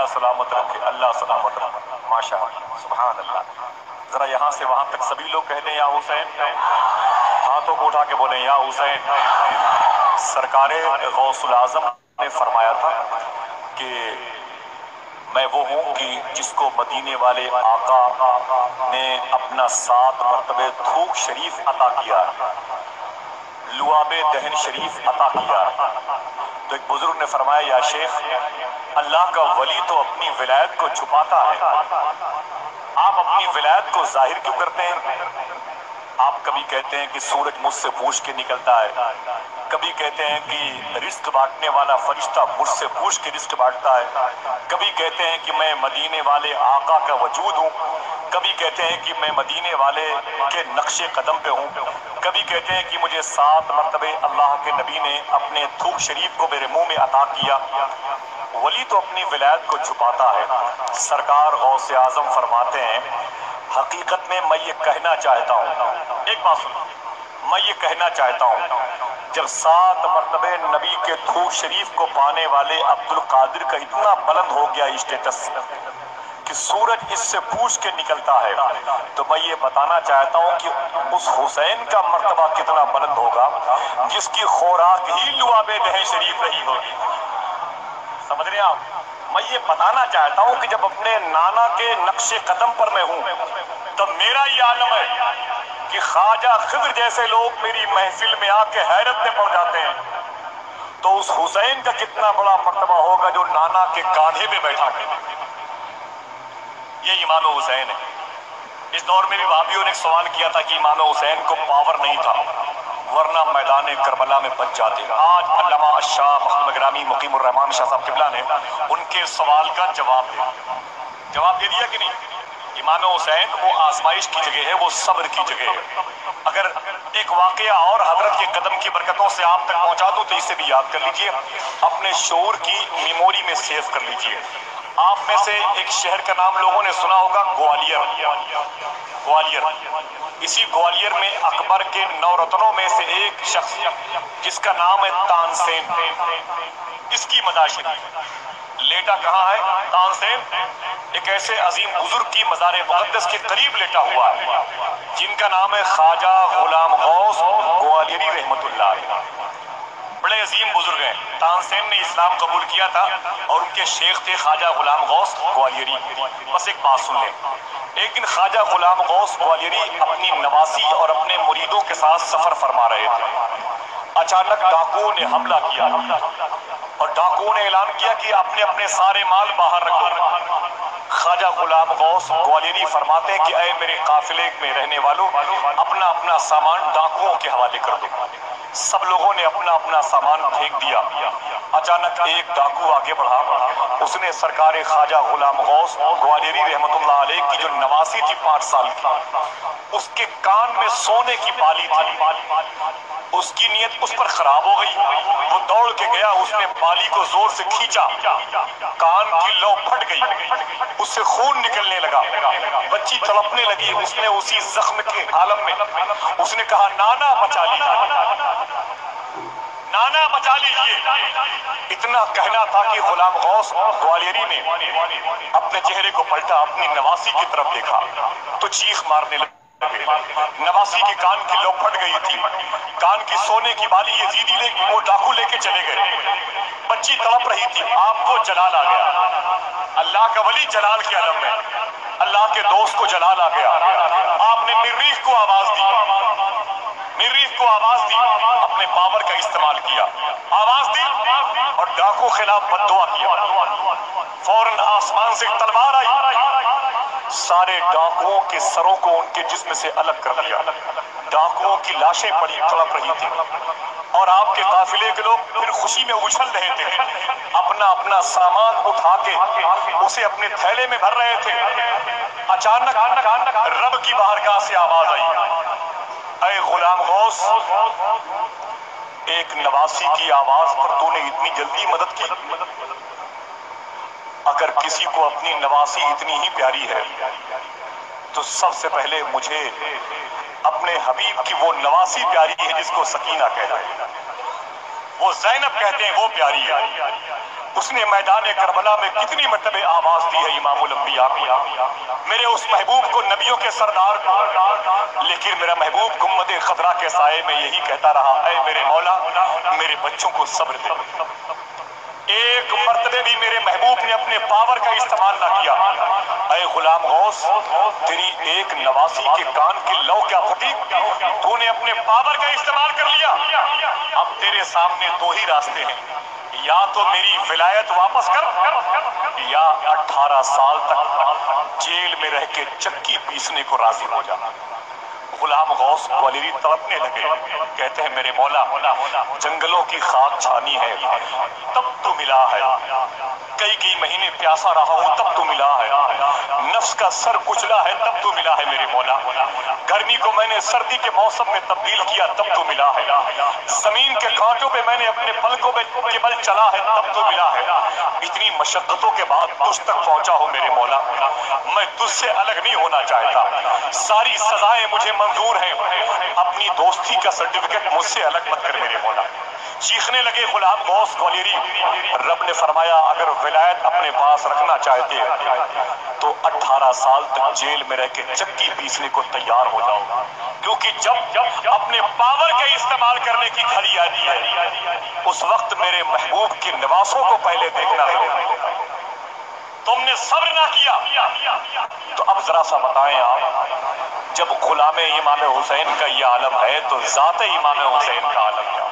اللہ سلامت رکھے، اللہ سلامت رکھے، ماشاء اللہ، سبحان اللہ۔ ذرا یہاں سے وہاں تک سبھی لوگ کہہ دیں یا حسین، ہاتھوں کو اٹھا کے بولیں یا حسین۔ سرکار غوث العظم نے فرمایا تھا کہ میں وہ ہوں کہ جس کو مدینے والے آقا نے اپنا 7 مرتبہ تھوک شریف عطا کیا، لعاب دہن شریف عطا کیا۔ تو ایک بزرگ نے فرمایا یا شیخ، اللہ کا ولی تو اپنی ولایت کو چھپاتا ہے، آپ اپنی ولایت کو ظاہر کیوں کرتے ہیں؟ آپ کبھی کہتے ہیں کہ سورج مجھ سے پوچھ کے نکلتا ہے، کبھی کہتے ہیں کہ رزق بانٹنے والا فرشتہ مجھ سے پوچھ کے رزق بانٹتا ہے، کبھی کہتے ہیں کہ میں مدینے والے آقا کا وجود ہوں، کبھی کہتے ہیں کہ میں مدینے والے کے نقش قدم پہ ہوں، کبھی کہتے ہیں کہ مجھے 7 مرتبہ اللہ کے نبی نے اپنے تھوک شریف کو میرے منہ میں عطا کیا۔ ولی تو اپنی ولایت کو چھپاتا ہے۔ سرکار غوث اعظم فرماتے ہیں حقیقت میں میں یہ کہنا چاہتا ہوں، ایک بات سنو، میں یہ کہنا چاہتا ہوں جب 7 مرتبہ نبی کے تھوک شریف کو پانے والے عبد القادر کا اتنا بلند ہو گیا اسٹیٹس کہ سورج اس سے پوچھ کے نکلتا ہے، تو میں یہ بتانا چاہتا ہوں کہ اس حسین کا مرتبہ کتنا بلند ہوگا جس کی خوراک ہی لعاب دہن شریف رہی ہوگی۔ سمجھ رہے ہیں آپ؟ میں یہ بتانا چاہتا ہوں کہ جب اپنے نانا کے نقش قدم پر میں ہوں تو میرا یہ عالم ہے کہ خواجہ خضر جیسے لوگ میری محفل میں آ کے حیرت میں پڑ جاتے ہیں، تو اس حسین کا کتنا بڑا مرتبہ ہوگا جو نانا کے کاندھے پہ بیٹھا ہے۔ یہ امام حسین ہے۔ اس دور میں بھی وہابیوں نے ایک سوال کیا تھا کہ امام حسین کو پاور نہیں تھا ورنہ میدان کربلا میں بچ جاتے۔ آج علامہ الشاہ محمد گرامی مقیم الرحمان شاہ صاحب قبلہ نے ان کے سوال کا جواب دے دیا کہ نہیں؟ امام حسین وہ آزمائش کی جگہ ہے، وہ صبر کی جگہ ہے۔ اگر ایک واقعہ اور حضرت کے قدم کی برکتوں سے آپ تک پہنچا دوں تو اسے بھی یاد کر لیجئے، اپنے شعور کی میموری میں سیو کر لیجئے۔ آپ میں سے ایک شہر کا نام لوگوں نے سنا ہوگا، گوالیر۔ اسی گوالیر میں اکبر کے 9 رتنوں میں سے ایک شخص جس کا نام ہے تانسین، اس کی مزار شریف لیٹا کہاں ہے؟ تانسین ایک ایسے عظیم بزرگ کی مزار مقدس کے قریب لیٹا ہوا ہے جن کا نام ہے خواجہ غلام غوث گوالیری رحمت اللہ علیہ۔ بڑے عظیم بزرگ ہیں۔ تانسین نے اسلام قبول کیا تھا اور ان کے شیخ تھے خواجہ غلام غوث گوالیری۔ بس ایک بات سن لیں، ایک دن خواجہ غلام غوث گوالیری اپنی نواسی اور اپنے مریدوں کے ساتھ سفر فرما رہے تھے۔ اچانک ڈاکوؤں نے حملہ کیا اور ڈاکوؤں نے اعلان کیا کہ اپنے سارے مال باہر رکھ دو۔ خواجہ غلام غوث گوالیری فرماتے ہیں کہ اے میرے قافلے میں رہنے والوں، اپنا سامان ڈاکوؤں کے حوالے کر دو۔ سب لوگوں نے اپنا سامان پھینک دیا۔ اچانک ایک ڈاکو آگے بڑھا، اس نے سرکار خواجہ غلام غوث گوالیری رحمت اللہ علیہ کی جو نواسی تھی 5 سال کی، اس کے کان میں سونے کی بالی تھی۔ اس کی نیت اس پر خراب ہو گئی، وہ دوڑ کے گیا، اس نے بالی کو زور سے کھینچا، کان کی لو پھٹ گئی، اس سے خون نکلنے لگا، بچی تڑپنے لگی۔ اس نے اسی زخم کے عالم میں اس نے کہا نانا بچا لیجیے، نانا بچا لیجیے۔ اتنا کہنا تھا کہ غلام غوث گوالیری نے اپنے چہرے کو پلٹا، اپنی نواسی کی طرف دیکھا تو چیخ مارنے لگا۔ نواسی کی کان کی لو پھٹ گئی تھی، کان کی سونے کی بالی یزیدی وہ ڈاکو لے کے چلے گئے، بچی تڑپ رہی تھی۔ آپ کو جلال آ گیا، اللہ کا ولی جلال کے عالم میں، اللہ کے دوست کو جلال آ گیا۔ آپ نے مریخ کو آواز دی، اپنے پاور کا استعمال کیا، آواز دی اور ڈاکو خلاف بد دعا کیا۔ فوراً آسمان سے تلوار آئی، سارے ڈاکوؤں کے سروں کو ان کے جسم سے الگ کر دیا۔ ڈاکوؤں کی لاشیں پڑی تڑپ رہی تھی اور آپ کے قافلے کے لوگ پھر خوشی میں اچھل رہے تھے، اپنا سامان اٹھا کے اسے اپنے تھیلے میں بھر رہے تھے۔ اچانک رب کی بارگاہ سے آواز آئی، اے غلام غوث، ایک نواسی کی آواز پر تو نے اتنی جلدی مدد کی؟ اگر کسی کو اپنی نواسی اتنی ہی پیاری ہے تو سب سے پہلے مجھے اپنے حبیب کی وہ نواسی پیاری ہے جس کو سکینہ کہتے ہیں، وہ زینب کہتے ہیں، وہ پیاری ہے۔ اس نے میدان کربلا میں کتنی مرتبہ آواز دی ہے امام الانبیاء میرے اس محبوب کو، نبیوں کے سردار کو، لیکن میرا محبوب گنبد خضرا کے سائے میں یہی کہتا رہا، اے میرے مولا میرے بچوں کو صبر دے۔ ایک مرتبہ بھی میرے محبوب نے اپنے پاور کا استعمال نہ کیا۔ اے غلام غوث، تیری ایک نواسی کے کان کی لو کیا پھٹی، تو نے اپنے پاور کا استعمال کر لیا۔ اب تیرے سامنے دو ہی راستے ہیں، یا تو میری ولایت واپس کر، یا 18 سال تک جیل میں رہ کے چکی پیسنے کو راضی ہو جانا۔ غلام غوث گوالیری تڑپنے لگے، کہتے ہیں میرے مولا جنگلوں کی خاک چھانی ہے تب تو ملا ہے، کئی مہینے پیاسا رہا ہوں تب تو ملا ہے، نفس کا سر کچلا ہے تب تو ملا ہے میرے مولا، گرمی کو میں نے سردی کے موسم میں تبدیل کیا تب تو ملا ہے، زمین کے کانٹوں پہ میں نے اپنے پلکوں کے بل چلا ہے تب تو ملا ہے، اتنی مشقتوں کے بعد تجھ تک پہنچا ہوں میرے مولا، میں تجھ سے الگ نہیں ہونا چاہتا، ساری سزائیں مجھے منظور ہیں، اپنی دوستی کا سرٹیفکیٹ مجھ سے الگ مت کر میرے مولا۔ چیخنے لگے غلام غوث گوالیری۔ رب نے فرمایا اگر ولایت اپنے پاس رکھنا چاہتے تو 18 سال تک جیل میں رہ کے چکی پیسنے کو تیار ہو جاؤ، کیونکہ جب اپنے پاور کا استعمال کرنے کی گھڑی آتی ہے اس وقت میرے محبوب کے نواسوں کو پہلے دیکھنا ہے۔ تم نے صبر نہ کیا تو اب ذرا سا بتائیں آپ، جب غلام امام حسین کا یہ عالم ہے تو ذات امام حسین کا عالم کیا؟